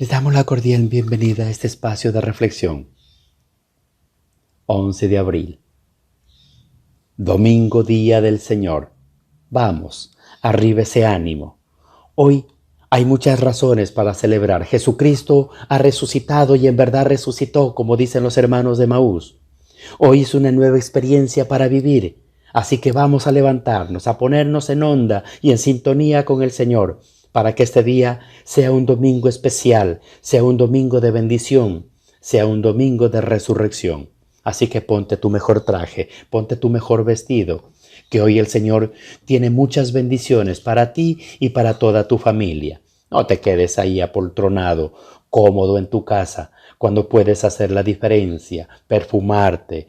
Les damos la cordial bienvenida a este espacio de reflexión. 11 de abril, domingo, día del Señor. Vamos, arriba ese ánimo. Hoy hay muchas razones para celebrar. Jesucristo ha resucitado y en verdad resucitó, como dicen los hermanos de Maús. Hoy es una nueva experiencia para vivir. Así que vamos a levantarnos, a ponernos en onda y en sintonía con el Señor, para que este día sea un domingo especial, sea un domingo de bendición, sea un domingo de resurrección. Así que ponte tu mejor traje, ponte tu mejor vestido, que hoy el Señor tiene muchas bendiciones para ti y para toda tu familia. No te quedes ahí apoltronado, cómodo en tu casa, cuando puedes hacer la diferencia, perfumarte,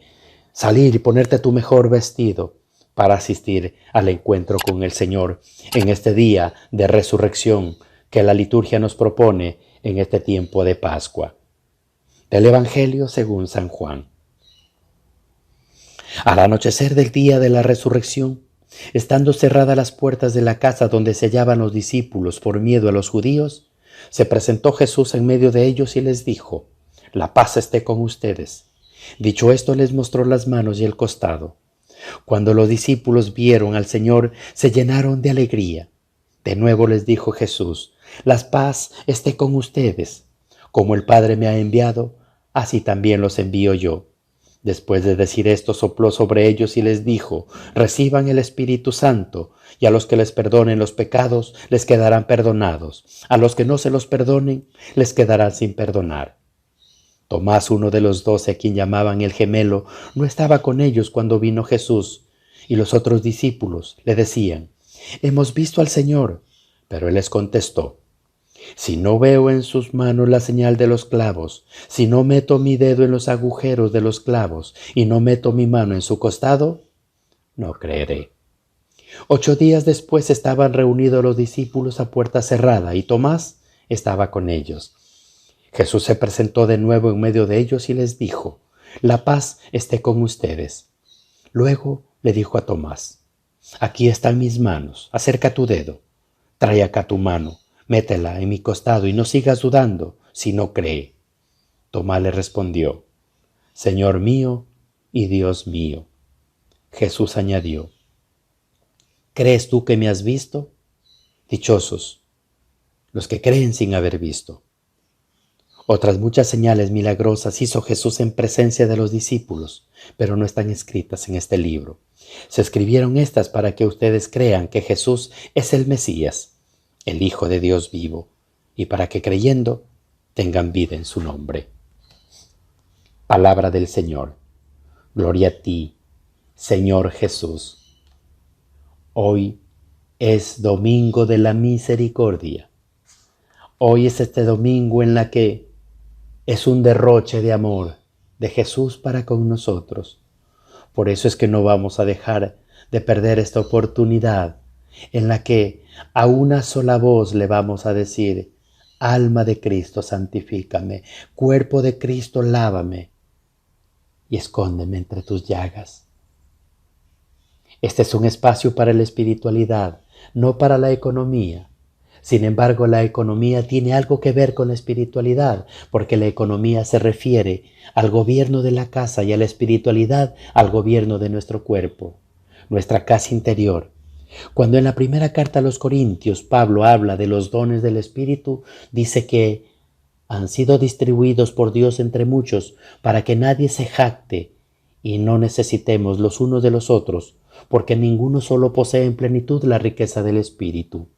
salir y ponerte tu mejor vestido para asistir al encuentro con el Señor en este día de resurrección que la liturgia nos propone en este tiempo de Pascua. Del Evangelio según San Juan. Al anochecer del día de la resurrección, estando cerradas las puertas de la casa donde se hallaban los discípulos por miedo a los judíos, se presentó Jesús en medio de ellos y les dijo: «La paz esté con ustedes». Dicho esto, les mostró las manos y el costado. Cuando los discípulos vieron al Señor, se llenaron de alegría. De nuevo les dijo Jesús: «La paz esté con ustedes. Como el Padre me ha enviado, así también los envío yo». Después de decir esto, sopló sobre ellos y les dijo: «Reciban el Espíritu Santo, y a los que les perdonen los pecados, les quedarán perdonados. A los que no se los perdonen, les quedarán sin perdonar». Tomás, uno de los 12, a quien llamaban el gemelo, no estaba con ellos cuando vino Jesús, y los otros discípulos le decían: «Hemos visto al Señor». Pero él les contestó: «Si no veo en sus manos la señal de los clavos, si no meto mi dedo en los agujeros de los clavos y no meto mi mano en su costado, no creeré». 8 días después estaban reunidos los discípulos a puerta cerrada y Tomás estaba con ellos. Jesús se presentó de nuevo en medio de ellos y les dijo: «La paz esté con ustedes». Luego le dijo a Tomás: «Aquí están mis manos, acerca tu dedo, trae acá tu mano, métela en mi costado y no sigas dudando, si no cree». Tomás le respondió: «Señor mío y Dios mío». Jesús añadió: «¿Crees tú que me has visto? Dichosos los que creen sin haber visto». Otras muchas señales milagrosas hizo Jesús en presencia de los discípulos, pero no están escritas en este libro. Se escribieron estas para que ustedes crean que Jesús es el Mesías, el Hijo de Dios vivo, y para que creyendo tengan vida en su nombre. Palabra del Señor. Gloria a ti, Señor Jesús. Hoy es domingo de la misericordia. Hoy es este domingo en la que es un derroche de amor de Jesús para con nosotros. Por eso es que no vamos a dejar de perder esta oportunidad en la que a una sola voz le vamos a decir: «Alma de Cristo, santifícame, cuerpo de Cristo, lávame y escóndeme entre tus llagas». Este es un espacio para la espiritualidad, no para la economía. Sin embargo, la economía tiene algo que ver con la espiritualidad, porque la economía se refiere al gobierno de la casa y a la espiritualidad al gobierno de nuestro cuerpo, nuestra casa interior. Cuando en la primera carta a los Corintios Pablo habla de los dones del Espíritu, dice que han sido distribuidos por Dios entre muchos para que nadie se jacte y no necesitemos los unos de los otros, porque ninguno solo posee en plenitud la riqueza del Espíritu.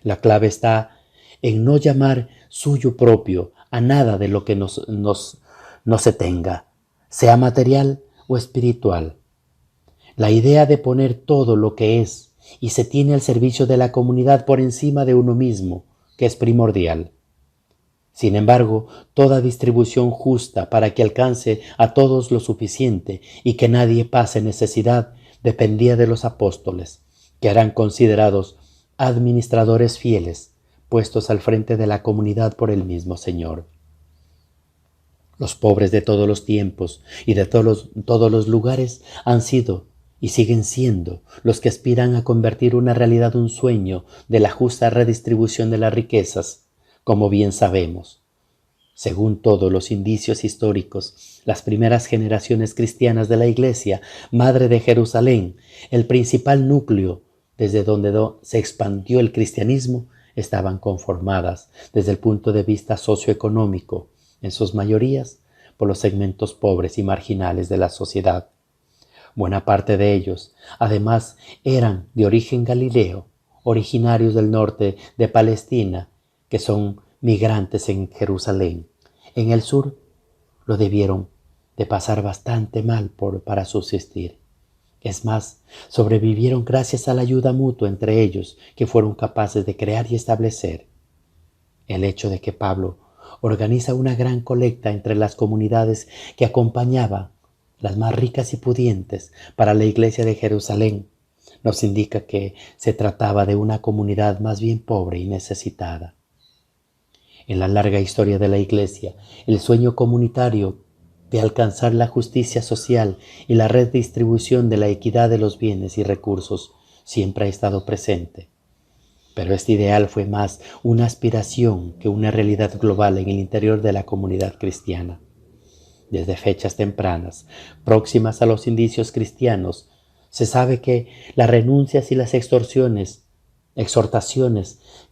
La clave está en no llamar suyo propio a nada de lo que no se tenga, sea material o espiritual. La idea de poner todo lo que es y se tiene al servicio de la comunidad por encima de uno mismo, que es primordial. Sin embargo, toda distribución justa para que alcance a todos lo suficiente y que nadie pase necesidad dependía de los apóstoles, que eran considerados administradores fieles, puestos al frente de la comunidad por el mismo Señor. Los pobres de todos los tiempos y de todos los lugares han sido y siguen siendo los que aspiran a convertir una realidad un sueño de la justa redistribución de las riquezas, como bien sabemos. Según todos los indicios históricos, las primeras generaciones cristianas de la Iglesia, Madre de Jerusalén, el principal núcleo desde donde se expandió el cristianismo, estaban conformadas desde el punto de vista socioeconómico, en sus mayorías, por los segmentos pobres y marginales de la sociedad. Buena parte de ellos, además, eran de origen galileo, originarios del norte de Palestina, que son migrantes en Jerusalén. En el sur lo debieron de pasar bastante mal para subsistir. Es más, sobrevivieron gracias a la ayuda mutua entre ellos que fueron capaces de crear y establecer. El hecho de que Pablo organiza una gran colecta entre las comunidades que acompañaba, las más ricas y pudientes, para la iglesia de Jerusalén, nos indica que se trataba de una comunidad más bien pobre y necesitada. En la larga historia de la iglesia, el sueño comunitario de alcanzar la justicia social y la redistribución de la equidad de los bienes y recursos siempre ha estado presente. Pero este ideal fue más una aspiración que una realidad global en el interior de la comunidad cristiana. Desde fechas tempranas, próximas a los indicios cristianos, se sabe que las renuncias y las exhortaciones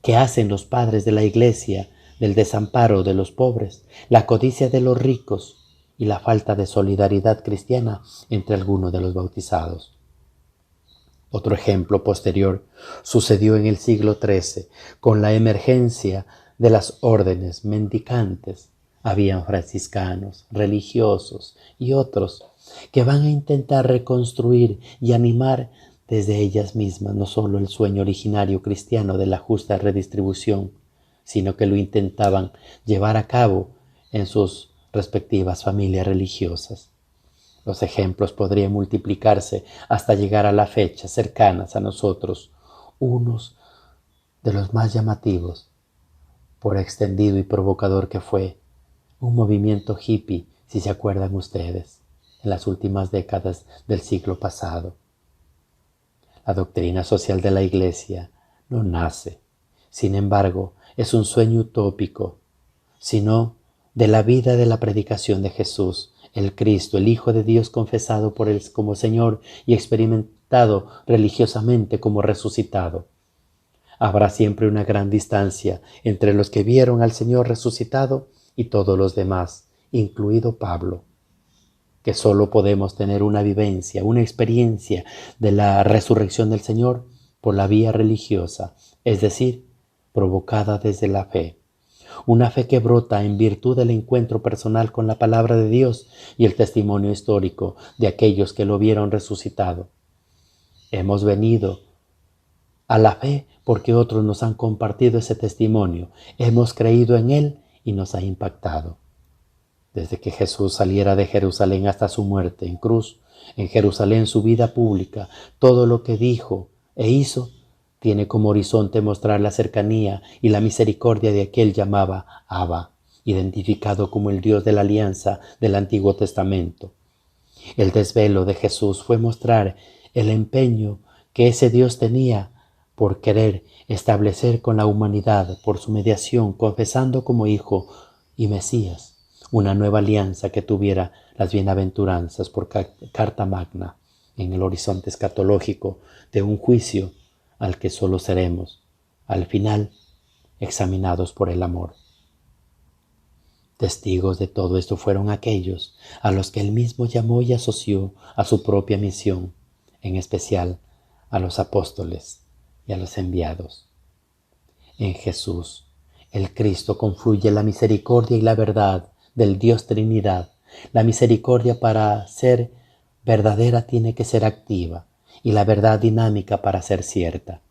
que hacen los padres de la iglesia del desamparo de los pobres, la codicia de los ricos y la falta de solidaridad cristiana entre algunos de los bautizados. Otro ejemplo posterior sucedió en el siglo XIII con la emergencia de las órdenes mendicantes. Habían franciscanos, religiosos y otros que van a intentar reconstruir y animar desde ellas mismas no solo el sueño originario cristiano de la justa redistribución, sino que lo intentaban llevar a cabo en sus respectivas familias religiosas. Los ejemplos podrían multiplicarse hasta llegar a la fecha cercanas a nosotros, unos de los más llamativos, por extendido y provocador que fue, un movimiento hippie, si se acuerdan ustedes, en las últimas décadas del siglo pasado. La doctrina social de la Iglesia no nace, sin embargo, es un sueño utópico, sino de la vida de la predicación de Jesús, el Cristo, el Hijo de Dios confesado por él como Señor y experimentado religiosamente como resucitado. Habrá siempre una gran distancia entre los que vieron al Señor resucitado y todos los demás, incluido Pablo, que solo podemos tener una vivencia, una experiencia de la resurrección del Señor por la vía religiosa, es decir, provocada desde la fe. Una fe que brota en virtud del encuentro personal con la palabra de Dios y el testimonio histórico de aquellos que lo vieron resucitado. Hemos venido a la fe porque otros nos han compartido ese testimonio. Hemos creído en él y nos ha impactado. Desde que Jesús saliera de Jerusalén hasta su muerte en cruz, en Jerusalén su vida pública, todo lo que dijo e hizo, tiene como horizonte mostrar la cercanía y la misericordia de aquel llamaba Abba, identificado como el Dios de la alianza del Antiguo Testamento. El desvelo de Jesús fue mostrar el empeño que ese Dios tenía por querer establecer con la humanidad por su mediación, confesando como Hijo y Mesías, una nueva alianza que tuviera las bienaventuranzas por carta magna en el horizonte escatológico de un juicio al que solo seremos, al final, examinados por el amor. Testigos de todo esto fueron aquellos a los que él mismo llamó y asoció a su propia misión, en especial a los apóstoles y a los enviados. En Jesús, el Cristo, confluye la misericordia y la verdad del Dios Trinidad. La misericordia para ser verdadera tiene que ser activa y la verdad dinámica para ser cierta.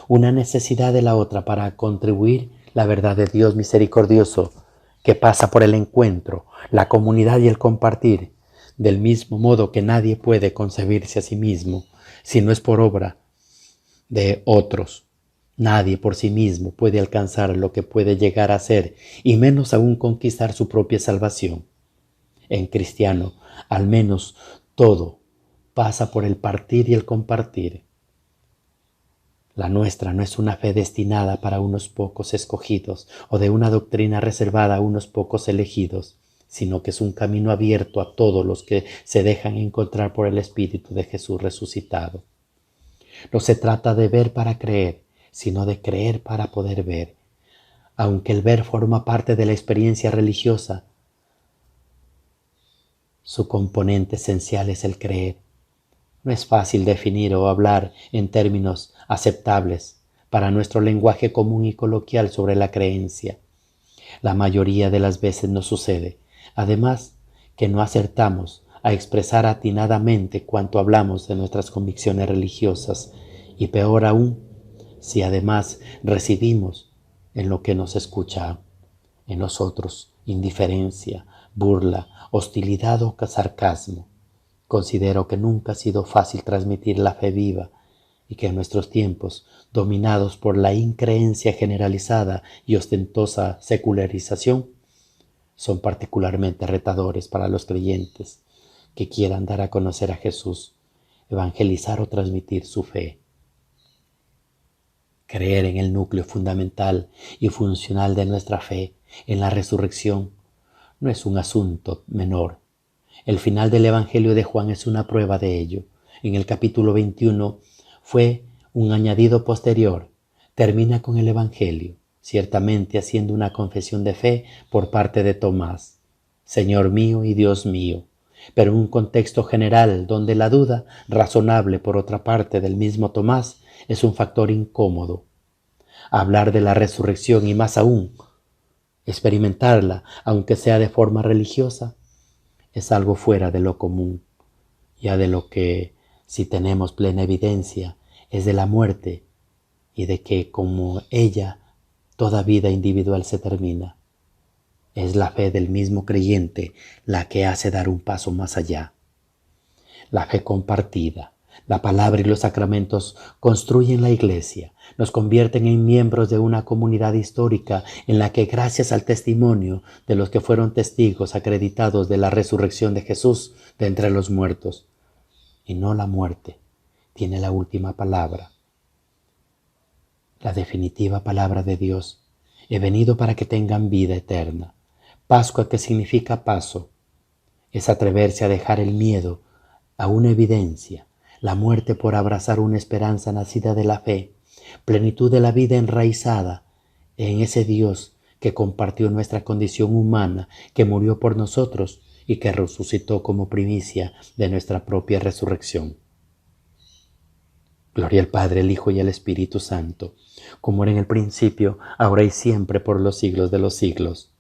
Una necesidad de la otra para contribuir la verdad de Dios misericordioso que pasa por el encuentro, la comunidad y el compartir, del mismo modo que nadie puede concebirse a sí mismo si no es por obra de otros. Nadie por sí mismo puede alcanzar lo que puede llegar a ser y menos aún conquistar su propia salvación. En cristiano, al menos todo pasa por el partir y el compartir. La nuestra no es una fe destinada para unos pocos escogidos o de una doctrina reservada a unos pocos elegidos, sino que es un camino abierto a todos los que se dejan encontrar por el Espíritu de Jesús resucitado. No se trata de ver para creer, sino de creer para poder ver. Aunque el ver forma parte de la experiencia religiosa, su componente esencial es el creer. No es fácil definir o hablar en términos aceptables para nuestro lenguaje común y coloquial sobre la creencia. La mayoría de las veces no sucede. Además, que no acertamos a expresar atinadamente cuanto hablamos de nuestras convicciones religiosas, y peor aún, si además recibimos en lo que nos escucha en nosotros indiferencia, burla, hostilidad o sarcasmo. Considero que nunca ha sido fácil transmitir la fe viva y que en nuestros tiempos, dominados por la increencia generalizada y ostentosa secularización, son particularmente retadores para los creyentes que quieran dar a conocer a Jesús, evangelizar o transmitir su fe. Creer en el núcleo fundamental y funcional de nuestra fe, en la resurrección, no es un asunto menor. El final del Evangelio de Juan es una prueba de ello. En el capítulo 21 fue un añadido posterior. Termina con el Evangelio, ciertamente haciendo una confesión de fe por parte de Tomás, Señor mío y Dios mío, pero en un contexto general donde la duda, razonable por otra parte del mismo Tomás, es un factor incómodo. Hablar de la resurrección y más aún, experimentarla, aunque sea de forma religiosa, es algo fuera de lo común, ya de lo que, si tenemos plena evidencia, es de la muerte y de que como ella, toda vida individual se termina. Es la fe del mismo creyente la que hace dar un paso más allá. La fe compartida, la palabra y los sacramentos construyen la iglesia, nos convierten en miembros de una comunidad histórica en la que gracias al testimonio de los que fueron testigos acreditados de la resurrección de Jesús de entre los muertos, y no la muerte, tiene la última palabra, la definitiva palabra de Dios. He venido para que tengan vida eterna. Pascua, que significa paso, es atreverse a dejar el miedo a una evidencia, la muerte por abrazar una esperanza nacida de la fe, plenitud de la vida enraizada en ese Dios que compartió nuestra condición humana, que murió por nosotros y que resucitó como primicia de nuestra propia resurrección. Gloria al Padre, al Hijo y al Espíritu Santo, como era en el principio, ahora y siempre, por los siglos de los siglos.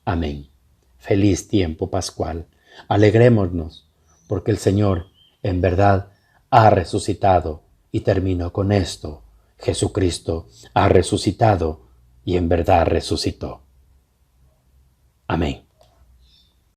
Amén. Feliz tiempo pascual. Alegrémonos, porque el Señor, en verdad, ha resucitado. Y termino con esto. Jesucristo ha resucitado y en verdad resucitó. Amén.